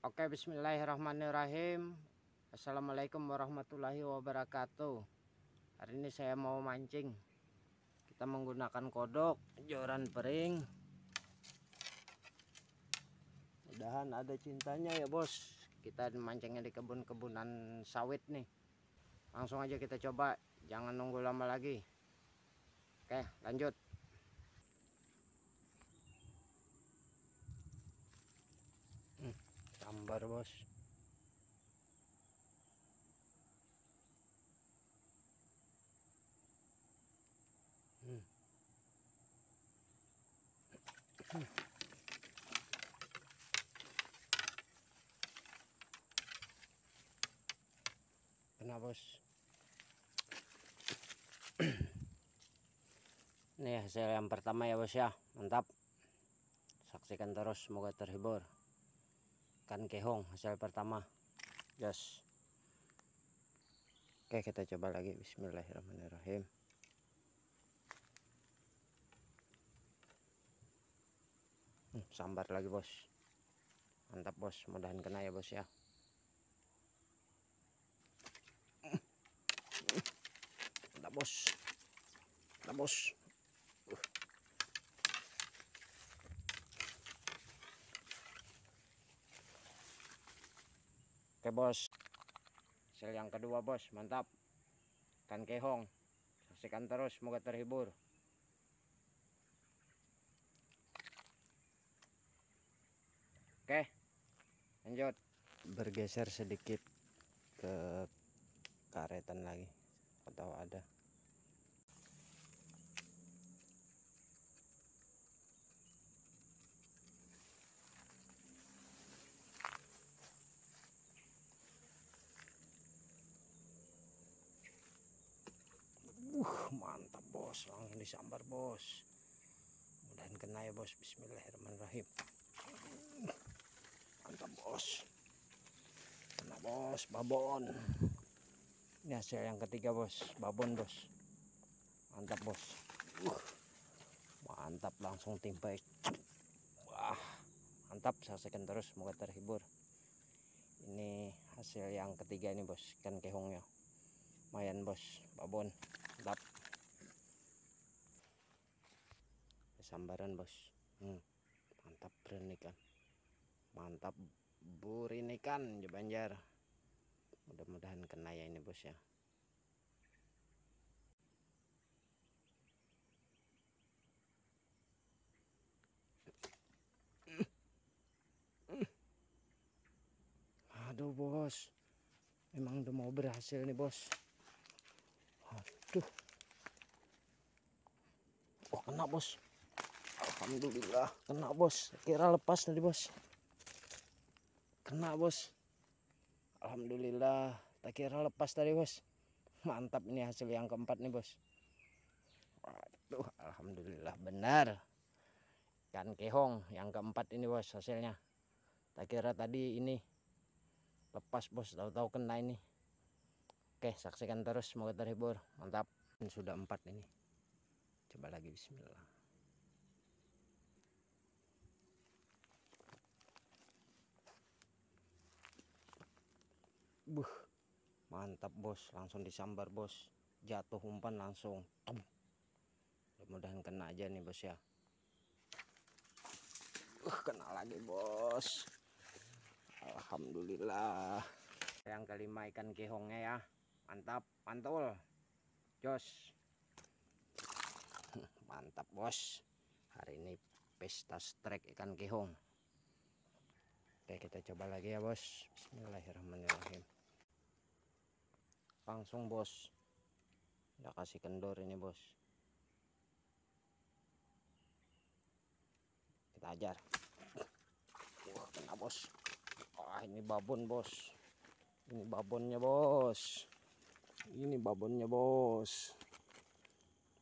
Oke, bismillahirrahmanirrahim. Assalamualaikum warahmatullahi wabarakatuh. Hari ini saya mau mancing. Kita menggunakan kodok, joran pering. Mudahan ada cintanya ya bos. Kita mancingnya di kebun-kebunan sawit nih. Langsung aja kita coba, jangan nunggu lama lagi. Oke, lanjut. Sambar bos. Kena bos. Nih hasil yang pertama ya bos ya, mantap. Saksikan terus, semoga terhibur. Ikan kehong hasil pertama, jos. Oke, kita coba lagi. Bismillahirrahmanirrahim. Sambar lagi bos, mantap bos, mudahan kena ya bos ya. Mantap bos, mantap bos. Oke bos, hasil yang kedua bos, mantap. Ikan kehong, saksikan terus, semoga terhibur. Oke, lanjut. Bergeser sedikit ke karetan lagi, atau ada. Mantap bos, langsung disambar bos. Mudahan kena ya bos. Bismillahirrahmanirrahim. Mantap bos, kena bos, babon. Ini hasil yang ketiga bos, babon bos. Mantap bos. Mantap, langsung timpa. Wah, mantap, saksikan terus, semoga terhibur. Ini hasil yang ketiga ini bos, ikan kehongnya. Lumayan bos, babon. Mantap. Sambaran bos. Mantap burin ikan. Mantap burin ikan di Banjar. Mudah-mudahan kena ya ini bos ya. Aduh bos, memang udah mau berhasil nih bos. Aduh, oh kena bos. Alhamdulillah kena bos. Kira lepas tadi bos. Kena bos. Alhamdulillah, tak kira lepas tadi bos. Mantap, ini hasil yang keempat nih bos. Waduh, alhamdulillah benar. Ikan kehong yang keempat ini bos hasilnya. Tak kira tadi ini lepas bos, tahu-tahu kena ini. Oke, saksikan terus, semoga terhibur. Mantap. Sudah 4 ini. Coba lagi, bismillah. Mantap bos, langsung disambar bos. Jatuh umpan langsung. Mudah-mudahan kena aja nih bos ya. Kena lagi bos. Alhamdulillah. Yang kelima ikan kehongnya ya. Mantap, mantul. Jos. Mantap bos. Hari ini pesta strike ikan kehong. Oke, kita coba lagi ya bos. Bismillahirrahmanirrahim. Langsung bos. Udah kasih kendor ini bos. Kita ajar. Wah, kena bos. Wah, ini babon bos. Ini babonnya bos. Ini babonnya bos.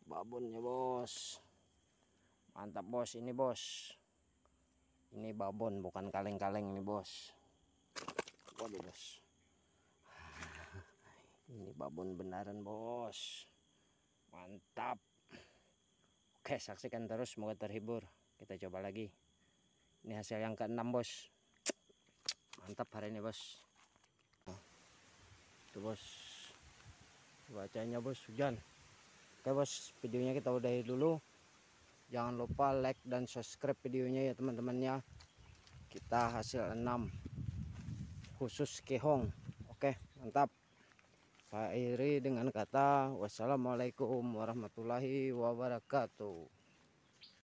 Babonnya bos. Mantap bos, ini bos. Ini babon, bukan kaleng-kaleng ini bos. Waduh bos. Ini babon benaran bos. Mantap. Oke, saksikan terus, semoga terhibur. Kita coba lagi. Ini hasil yang keenam bos. Mantap. mantap hari ini bos. Tuh bos, cuacanya bos hujan. Oke bos, videonya kita udahi dulu. Jangan lupa like dan subscribe videonya ya teman-temannya. Kita hasil 6 khusus kehong. Oke, mantap. Saya akhiri dengan kata wassalamualaikum warahmatullahi wabarakatuh.